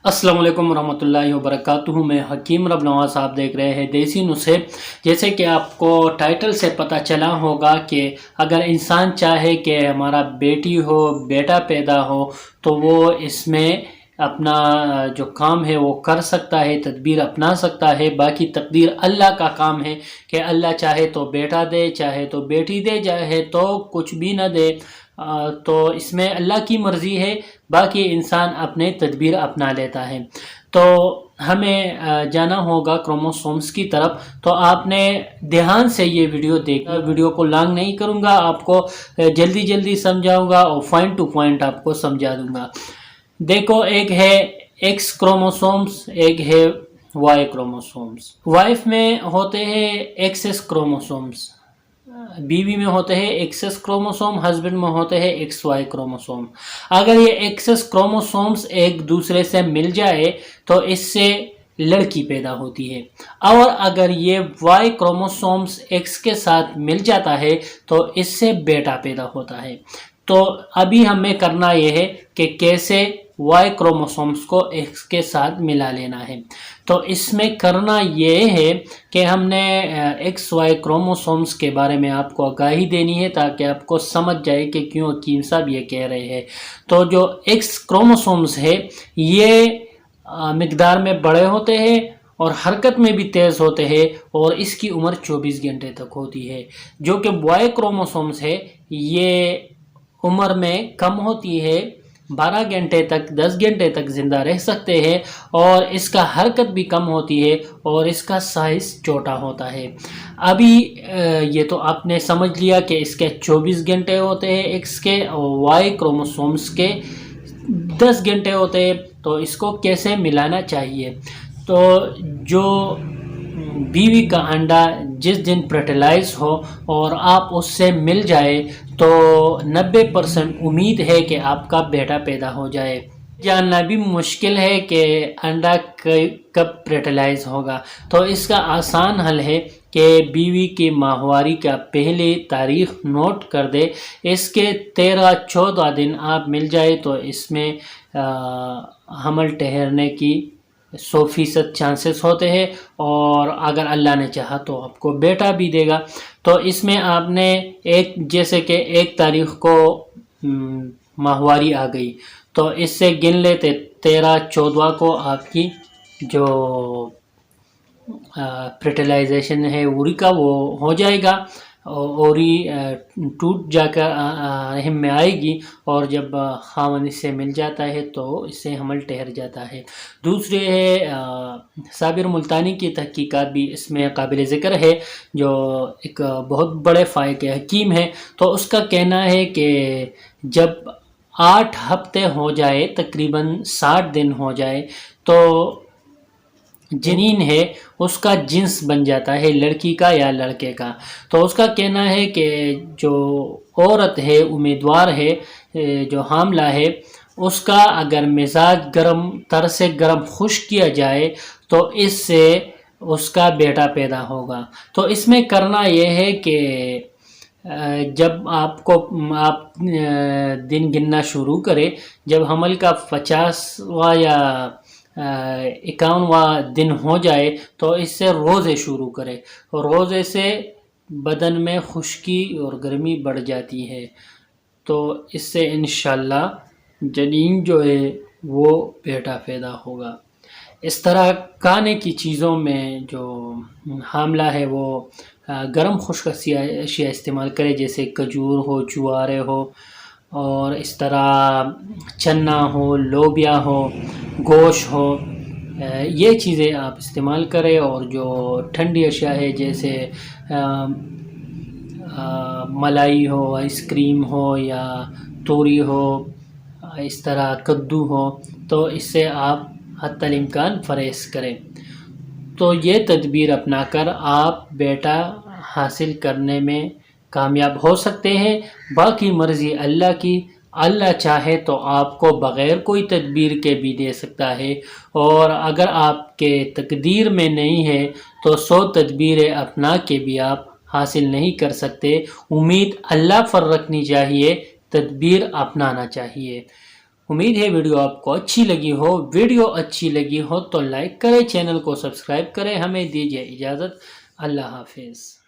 अस्सलाम वालेकुम रहमतुल्लाहि व बरकातुहू। मैं हकीम रब नवाज। आप देख रहे हैं देसी नुस्खे। जैसे कि आपको टाइटल से पता चला होगा कि अगर इंसान चाहे कि हमारा बेटी हो बेटा पैदा हो तो वो इसमें अपना जो काम है वो कर सकता है, तदबीर अपना सकता है। बाकी तकदीर अल्लाह का काम है कि अल्लाह चाहे तो बेटा दे, चाहे तो बेटी दे, चाहे तो कुछ भी न दे। तो इसमें अल्लाह की मर्ज़ी है। बाकी इंसान अपने तदबीर अपना लेता है। तो हमें जाना होगा क्रोमोसोम्स की तरफ। तो आपने ध्यान से ये वीडियो देखना। वीडियो को लॉन्ग नहीं करूँगा, आपको जल्दी जल्दी समझाऊँगा और पॉइंट टू पॉइंट आपको समझा दूँगा। देखो, एक है एक्स क्रोमोसोम्स, एक है वाई क्रोमोसोम्स। वाइफ में होते हैं एक्सएस क्रोमोसोम्स, बीवी में होते हैं एक्सेस क्रोमोसोम, हस्बैंड में होते हैं एक्स वाई क्रोमोसोम। अगर ये एक्सेस क्रोमोसोम्स एक दूसरे से मिल जाए तो इससे लड़की पैदा होती है, और अगर ये वाई क्रोमोसोम्स एक्स के साथ मिल जाता है तो इससे बेटा पैदा होता है। तो अभी हमें करना ये है कि कैसे वाई क्रोमोसोम्स को एक्स के साथ मिला लेना है। तो इसमें करना ये है कि हमने एक्स वाई क्रोमोसोम्स के बारे में आपको आगाही देनी है ताकि आपको समझ जाए कि क्यों हकीम साहब ये कह रहे हैं। तो जो एक्स क्रोमोसोम्स है ये मिकदार में बड़े होते हैं और हरकत में भी तेज़ होते हैं और इसकी उम्र 24 घंटे तक होती है। जो कि वाई क्रोमोसोम्स है ये उम्र में कम होती है, 12 घंटे तक 10 घंटे तक ज़िंदा रह सकते हैं और इसका हरकत भी कम होती है और इसका साइज़ छोटा होता है। अभी ये तो आपने समझ लिया कि इसके 24 घंटे होते हैं एक्स के, और वाई क्रोमोसोम्स के 10 घंटे होते हैं। तो इसको कैसे मिलाना चाहिए? तो जो बीवी का अंडा जिस दिन फर्टिलाइज हो और आप उससे मिल जाए तो 90% उम्मीद है कि आपका बेटा पैदा हो जाए। जानना भी मुश्किल है कि अंडा कब फर्टिलाइज होगा। तो इसका आसान हल है कि बीवी की माहवारी का पहले तारीख नोट कर दे। इसके 13-14 दिन आप मिल जाए तो इसमें हमल ठहरने की 100% चांसेस होते हैं, और अगर अल्लाह ने चाहा तो आपको बेटा भी देगा। तो इसमें आपने जैसे कि 1 तारीख को माहवारी आ गई तो इससे गिन लेते 13-14 को आपकी जो फर्टिलाइजेशन है उरी का वो हो जाएगा। ओरी टूट जाकर रहम में आएगी और जब खावन इससे मिल जाता है तो इससे हमल ठहर जाता है। दूसरे है साबिर मुल्तानी की तहकीकात भी इसमें काबिल ज़िक्र है, जो एक बहुत बड़े फ़ाय के हकीम है। तो उसका कहना है कि जब 8 हफ्ते हो जाए, तकरीबन 60 दिन हो जाए, तो जनीन है उसका जिन्स बन जाता है, लड़की का या लड़के का। तो उसका कहना है कि जो औरत है, उम्मीदवार है, जो हामला है, उसका अगर मिजाज गर्म तर से गर्म खुश किया जाए तो इससे उसका बेटा पैदा होगा। तो इसमें करना यह है कि जब आप दिन गिनना शुरू करें, जब हमल का 50वां या 51वां दिन हो जाए तो इससे रोज़े शुरू करें। रोज़े से बदन में खुश्की और गर्मी बढ़ जाती है, तो इससे इंशाल्लाह जनीन जो है वो बेटा पैदा होगा। इस तरह खाने की चीज़ों में जो हामला है वो गर्म खुश्क अशिया इस्तेमाल करे, जैसे खजूर हो, जुआरे हो, और इस तरह चना हो, लोबिया हो, गोश्त हो, ये चीज़ें आप इस्तेमाल करें। और जो ठंडी अशिया है जैसे मलाई हो, आइसक्रीम हो या तोरी हो, इस तरह कद्दू हो, तो इससे आप हत्तल इम्कान परहेज़ करें। तो ये तदबीर अपनाकर आप बेटा हासिल करने में कामयाब हो सकते हैं। बाकी मर्ज़ी अल्लाह की। अल्लाह चाहे तो आपको बग़ैर कोई तदबीर के भी दे सकता है, और अगर आपके तकदीर में नहीं है तो 100 तदबीरें अपना के भी आप हासिल नहीं कर सकते। उम्मीद अल्लाह पर रखनी चाहिए, तदबीर अपनाना चाहिए। امید ہے ویڈیو آپ کو اچھی لگی ہو. ویڈیو اچھی لگی ہو تو لائک کریں، چینل کو سبسکرائب کریں. ہمیں دیجیے اجازت. اللہ حافظ.